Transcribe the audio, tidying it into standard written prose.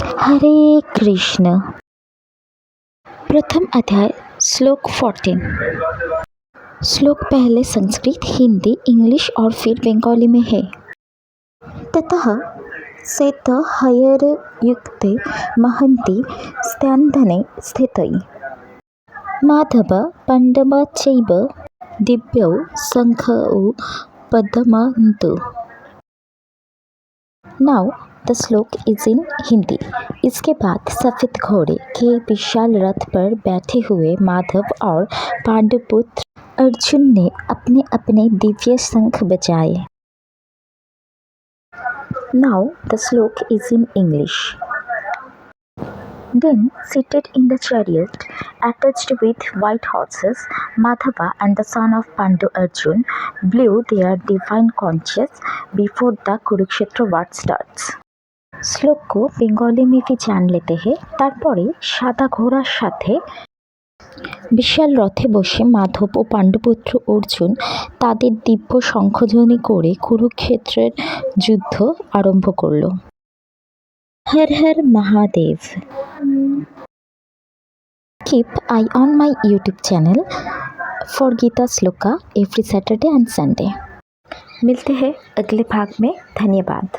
हरे कृष्ण। प्रथम अध्याय श्लोक 14। श्लोक पहले संस्कृत, हिंदी, इंग्लिश और फिर बंगाली में है। ततः सेत हयर्युक्ते महन्ति स्यन्धने स्थितै माधव पाण्डवश्चैव दिव्यौ शङ्खौ पद्मन्तु। नाउ द श्लोक इज इन हिंदी। इसके बाद सफेद घोड़े के विशाल रथ पर बैठे हुए माधव और पांडुपुत्र अर्जुन ने अपने अपने दिव्य शंख बजाए। नाउ द श्लोक is in English. Then, seated in the chariot attached with white horses, Madhava and the son of Pandu Arjun blew their divine conches before the Kurukshetra war starts. শ্লোক को বেঙ্গলি में भी जान लेते हैं। তারপরে সাদা ঘোড়ার সাথে বিশাল রথে বসে মাধব ও পাণ্ডুপুত্র অর্জুন তাদের দিব্য শঙ্খধ্বনি করে কুরুক্ষেত্রের যুদ্ধ আরম্ভ করল। हर हर Mahadev. Keep eye on my YouTube channel for Gita shloka every Saturday and Sunday। मिलते हैं अगले भाग में। धन्यवाद।